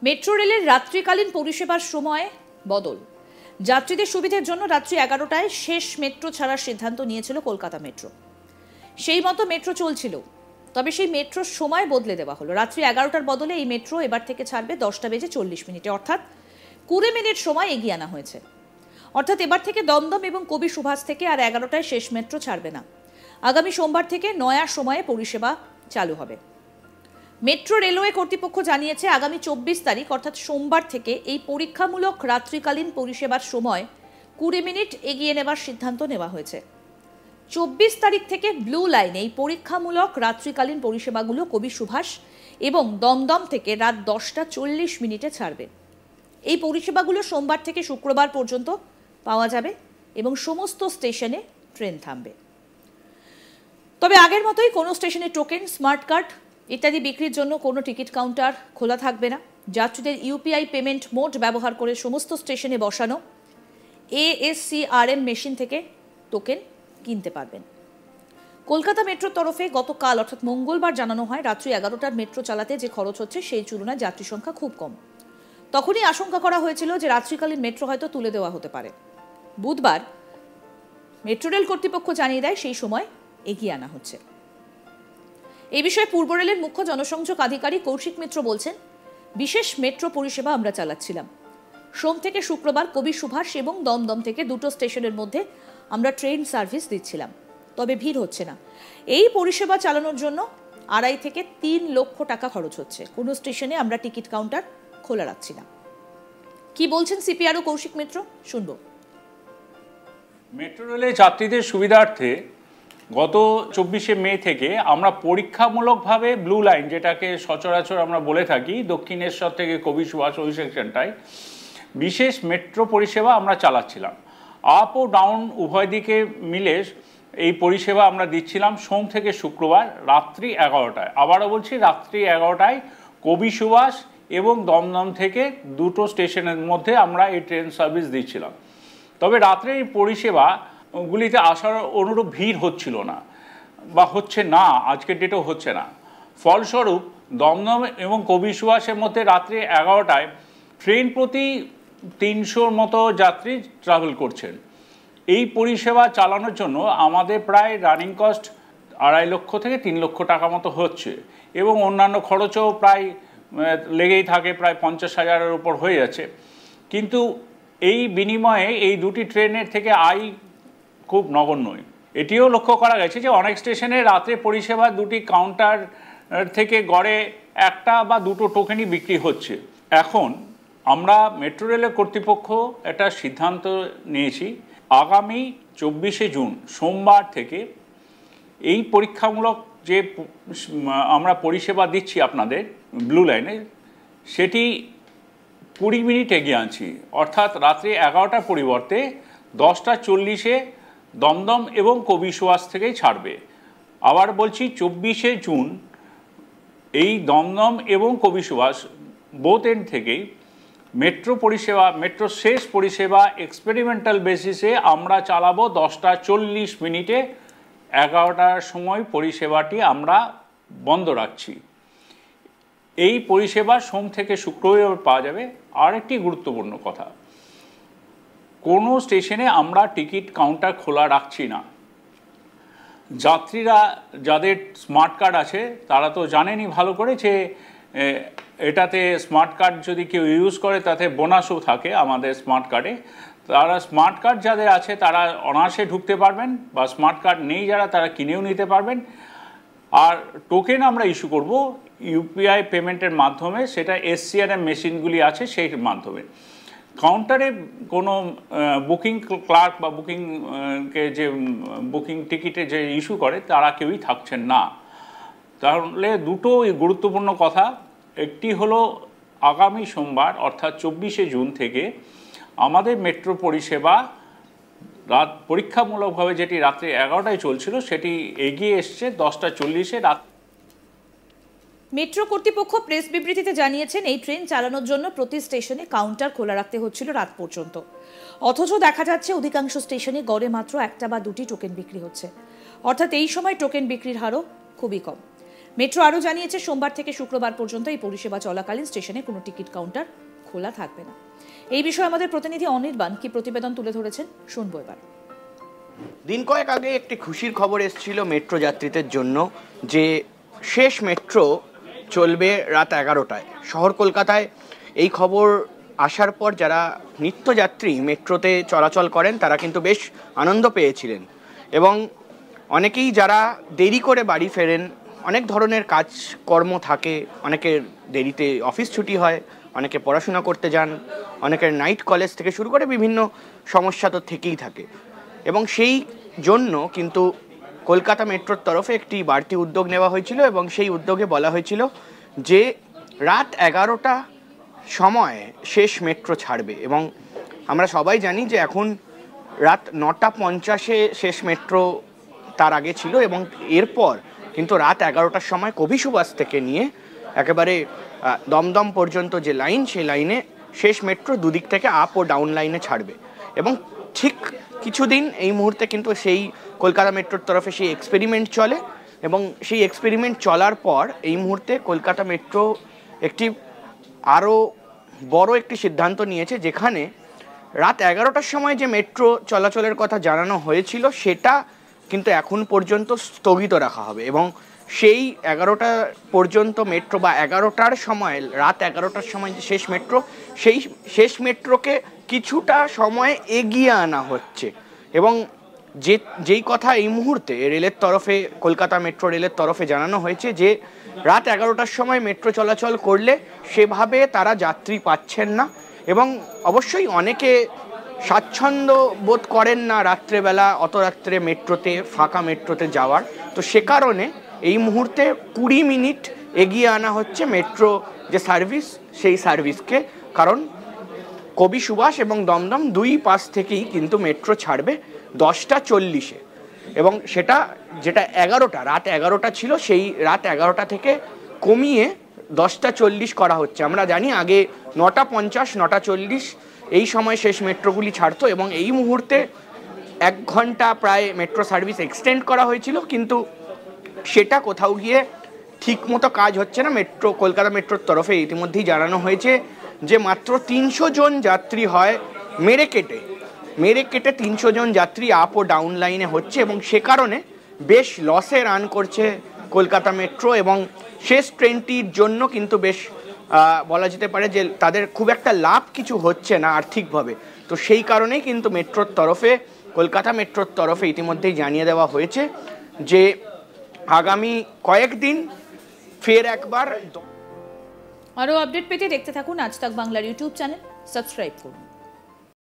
Metro রেলের রাত্রিকালীন পরিষেবার সময় বদল। যাত্রীদের সুবিধার জন্য রাত্রি 11টায় শেষ মেট্রো ছাড়ার সিদ্ধান্ত নিয়েছিল কলকাতা মেট্রো। সেই মতো মেট্রো চলছিল, তবে সেই মেট্রোর সময় বদলে দেওয়া হলো। রাত্রি 11টার বদলে এই মেট্রো এবার থেকে ছাড়বে 10:40 অর্থাৎ 20 মিনিট সময় এগিয়ে আনা হয়েছে। অর্থাৎ এবার থেকে দমদম এবং কবি সুভাষ থেকে আর 11টায় শেষ মেট্রো ছাড়বে না। আগামী সোমবার থেকে নয়া সময়ে পরিষেবা চালু হবে। মেট্রো রেলওয়ে কর্তৃপক্ষ জানিয়েছে আগামী 24 তারিখ অর্থাৎ সোমবার থেকে এই পরীক্ষামূলক রাত্রিকালীন পরিষেবার সময় 20 মিনিট এগিয়ে নেবার সিদ্ধান্ত নেওয়া হয়েছে। 24 তারিখ থেকে ব্লু লাইন এই পরীক্ষামূলক রাত্রিকালীন পরিষেবাগুলো কবি সুভাষ এবং দমদম থেকে রাত 10:40 ছাড়বে। এই পরিষেবাগুলো সোমবার থেকে শুক্রবার পর্যন্ত পাওয়া যাবে এবং সমস্ত স্টেশনে ট্রেন থামবে। তবে আগের মতোই কোনো স্টেশনে টোকেন, স্মার্ট কার্ড ইত্যাদি বিক্রির জন্য কোনো টিকিট কাউন্টার খোলা থাকবে না। যাত্রীদের ইউপিআই পেমেন্ট মোড ব্যবহার করে সমস্ত স্টেশনে বসানো ASCRM মেশিন থেকে টোকেন কিনতে পারবেন। কলকাতা মেট্রোর তরফে গতকাল অর্থাৎ মঙ্গলবার জানানো হয় রাত্রি 11টার মেট্রো চালাতে যে খরচ হচ্ছে সেই তুলনায় যাত্রী সংখ্যা খুব কম। তখনই আশঙ্কা করা হয়েছিল যে রাত্রিকালীন মেট্রো হয়তো তুলে দেওয়া হতে পারে। বুধবার মেট্রো রেল কর্তৃপক্ষ জানিয়ে দেয় সেই সময় এগিয়ে আনা হচ্ছে। এই বিষয়ে পূর্ব রেলের মুখ্য জনসংযোগ আধিকারিক কৌশিক মিত্র বলছেন, বিশেষ মেট্রো পরিষেবা আমরা চালাচ্ছিলাম। সোম থেকে শুক্রবার কবি সুভাষ এবং দমদম থেকে দুটো স্টেশনের মধ্যে আমরা ট্রেন সার্ভিস দিচ্ছিলাম, তবে ভিড় হচ্ছে না। এই পরিষেবা চালানোর জন্য 2.5 থেকে 3 লক্ষ টাকা খরচ হচ্ছে। কোনো স্টেশনে আমরা টিকিট কাউন্টার খোলা রাখছি না। কি বলছেন সিপিআরও কৌশিক মিত্র, শুনবো। মেট্রো রেলে যাত্রীদের সুবিধার্থে গত 24শে মে থেকে আমরা পরীক্ষামূলকভাবে ব্লু লাইন, যেটাকে সচরাচর আমরা বলে থাকি দক্ষিণেশ্বর থেকে কবি সুভাষ ওই সেকশনটায় বিশেষ মেট্রো পরিষেবা আমরা চালাচ্ছিলাম। আপ ও ডাউন উভয় দিকে মিলে এই পরিষেবা আমরা দিচ্ছিলাম সোম থেকে শুক্রবার রাত্রি 11টায়। আবারও বলছি, রাত্রি 11টায় কবি সুভাষ এবং দমদম থেকে দুটো স্টেশনের মধ্যে আমরা এই ট্রেন সার্ভিস দিচ্ছিলাম। তবে রাত্রে এই পরিষেবাগুলিতে আসার অনুরূপ ভিড় হচ্ছিল না বা হচ্ছে না, আজকের ডেটেও হচ্ছে না। ফলস্বরূপ দমদম এবং কবি সুভাষের মধ্যে রাত্রি 11টায় ট্রেন প্রতি 300 মতো যাত্রী ট্রাভেল করছেন। এই পরিষেবা চালানোর জন্য আমাদের প্রায় রানিং কস্ট 2.5 লক্ষ থেকে 3 লক্ষ টাকা মতো হচ্ছে এবং অন্যান্য খরচও প্রায় লেগেই থাকে, প্রায় 50,000-এর উপর হয়ে যাচ্ছে। কিন্তু এই বিনিময়ে এই দুটি ট্রেনের থেকে আয় খুব নগণ্যই। এটিও লক্ষ্য করা গেছে যে অনেক স্টেশনে রাত্রে পরিষেবা দুটি কাউন্টার থেকে গড়ে 1টা বা 2টো টোকেনই বিক্রি হচ্ছে। এখন আমরা মেট্রো রেলের কর্তৃপক্ষ একটা সিদ্ধান্ত নিয়েছি, আগামী 24শে জুন সোমবার থেকে এই পরীক্ষামূলক যে আমরা পরিষেবা দিচ্ছি আপনাদের ব্লু লাইনে, সেটি 20 মিনিট এগিয়ে আনছি। অর্থাৎ রাত্রি 11টার পরিবর্তে 10:40 দমদম এবং কবি সুভাষ থেকেই ছাড়বে। আবার বলছি, 24শে জুন এই দমদম এবং কবি সুভাষ বোথ এন্ড থেকেই মেট্রো পরিষেবা, মেট্রো শেষ পরিষেবা এক্সপেরিমেন্টাল বেসিসে আমরা চালাবো 10:40। 11টার সময় পরিষেবাটি আমরা বন্ধ রাখছি। এই পরিষেবা সোম থেকে শুক্রবার পাওয়া যাবে। আর একটি গুরুত্বপূর্ণ কথা, কোনো স্টেশনে আমরা টিকিট কাউন্টার খোলা রাখছি না। যাত্রীরা যাদের স্মার্ট কার্ড আছে তারা তো জানেনই ভালো করে যে এটাতে স্মার্ট কার্ড যদি কেউ ইউজ করে তাতে বোনাসও থাকে আমাদের স্মার্ট কার্ডে। তারা স্মার্ট কার্ড যাদের আছে তারা অনায়াসে ঢুকতে পারবেন, বা স্মার্ট কার্ড নেই যারা তারা কিনেও নিতে পারবেন। আর টোকেন আমরা ইস্যু করব ইউপিআই পেমেন্টের মাধ্যমে, সেটা SCRM মেশিনগুলি আছে সেই মাধ্যমে। কাউন্টারে কোনো বুকিং ক্লার্ক বা বুকিংকে যে বুকিং টিকিটে যে ইস্যু করে তারা কেউই থাকছেন না। তাহলে দুটো গুরুত্বপূর্ণ কথা, একটি হলো আগামী সোমবার অর্থাৎ 24শে জুন থেকে আমাদের মেট্রো পরিষেবা রাত পরীক্ষামূলকভাবে যেটি রাত্রি 11টায় চলছিল সেটি এগিয়ে এসছে 10:40 রাত। মেট্রো কর্তৃপক্ষ প্রেস বিবৃতিতে জানিয়েছেন এই ট্রেন চালানোর জন্য প্রতি স্টেশনে কাউন্টার খোলা রাখতে হচ্ছিল রাত পর্যন্ত। অথচ দেখা যাচ্ছে অধিকাংশ স্টেশনে গড়ে মাত্র 1টা বা 2টি টোকেন বিক্রি হচ্ছে। অর্থাৎ এই সময় টোকেন বিক্রির হারও খুবই কম। মেট্রো আরও জানিয়েছে সোমবার থেকে শুক্রবার পর্যন্ত এই পরিষেবা চলাকালীন স্টেশনে কোনো টিকিট কাউন্টার খোলা থাকবে না। এই বিষয়ে আমাদের প্রতিনিধি অনির্বাণ কি প্রতিবেদন তুলে ধরেছেন শুনবো এবার। দিন কয়েক আগে একটি খুশির খবর এসেছিল মেট্রো যাত্রীদের জন্য যে শেষ মেট্রো চলবে রাত 11টায়। শহর কলকাতায় এই খবর আসার পর যারা নিত্যযাত্রী মেট্রোতে চলাচল করেন তারা কিন্তু বেশ আনন্দ পেয়েছিলেন এবং অনেকেই যারা দেরি করে বাড়ি ফেরেন, অনেক ধরনের কাজকর্ম থাকে, অনেকের দেরিতে অফিস ছুটি হয়, অনেকে পড়াশোনা করতে যান, অনেকের নাইট কলেজ থেকে শুরু করে বিভিন্ন সমস্যা তো থেকেই থাকে এবং সেই জন্য কিন্তু কলকাতা মেট্রোর তরফে একটি বাড়তি উদ্যোগ নেওয়া হয়েছিল এবং সেই উদ্যোগে বলা হয়েছিল যে রাত 11টা সময় শেষ মেট্রো ছাড়বে এবং আমরা সবাই জানি যে এখন রাত 9:50 শেষ মেট্রো তার আগে ছিল এবং এরপর কিন্তু রাত 11টার সময় কবি সুভাষ থেকে নিয়ে একেবারে দমদম পর্যন্ত যে লাইন সেই লাইনে শেষ মেট্রো দুদিক থেকে আপ ও ডাউন লাইনে ছাড়বে এবং ঠিক কিছুদিন এই মুহূর্তে কিন্তু সেই কলকাতা মেট্রোর তরফে সেই এক্সপেরিমেন্ট চলে এবং সেই এক্সপেরিমেন্ট চলার পর এই মুহূর্তে কলকাতা মেট্রো একটি আরও বড় একটি সিদ্ধান্ত নিয়েছে, যেখানে রাত 11টার সময় যে মেট্রো চলাচলের কথা জানানো হয়েছিল সেটা কিন্তু এখন পর্যন্ত স্থগিত রাখা হবে এবং সেই 11টা পর্যন্ত মেট্রো বা 11টার সময় রাত 11টার সময় যে শেষ মেট্রো সেই শেষ মেট্রোকে কিছুটা সময় এগিয়ে আনা হচ্ছে এবং যেই কথা এই মুহূর্তে রেলের তরফে কলকাতা মেট্রো রেলের তরফে জানানো হয়েছে যে রাত 11টার সময় মেট্রো চলাচল করলে সেভাবে তারা যাত্রী পাচ্ছেন না এবং অবশ্যই অনেকে স্বাচ্ছন্দ্য বোধ করেন না রাত্রেবেলা অত রাত্রে মেট্রোতে ফাঁকা মেট্রোতে যাওয়ার, তো সে কারণে এই মুহূর্তে 20 মিনিট এগিয়ে আনা হচ্ছে মেট্রো যে সার্ভিস সেই সার্ভিসকে, কারণ কবি সুভাষ এবং দমদম দুই পাশ থেকেই কিন্তু মেট্রো ছাড়বে 10:40 এবং সেটা যেটা 11টা রাত 11টা ছিল সেই রাত 11টা থেকে কমিয়ে 10:40 করা হচ্ছে। আমরা জানি আগে 9:50 9:40 এই সময় শেষ মেট্রোগুলি ছাড়তো এবং এই মুহূর্তে 1 ঘন্টা প্রায় মেট্রো সার্ভিস এক্সটেন্ড করা হয়েছিল, কিন্তু সেটা কোথাও গিয়ে ঠিকমতো কাজ হচ্ছে না। কলকাতা মেট্রোর তরফে ইতিমধ্যেই জানানো হয়েছে যে মাত্র 300 জন যাত্রী হয় মেরে কেটে 300 জন যাত্রী আপ ও ডাউন লাইনে হচ্ছে এবং সে কারণে বেশ লসে রান করছে কলকাতা মেট্রো এবং শেষ ট্রেনটির জন্য কিন্তু বেশ বলা যেতে পারে যে তাদের খুব একটা লাভ কিছু হচ্ছে না আর্থিকভাবে। তো সেই কারণেই কিন্তু কলকাতা মেট্রোর তরফে ইতিমধ্যেই জানিয়ে দেওয়া হয়েছে যে আগামী কয়েকদিন ফের একবার। আরও আপডেট পেতে দেখতে থাকুন আজ তাক বাংলার ইউটিউব চ্যানেল, সাবস্ক্রাইব করুন।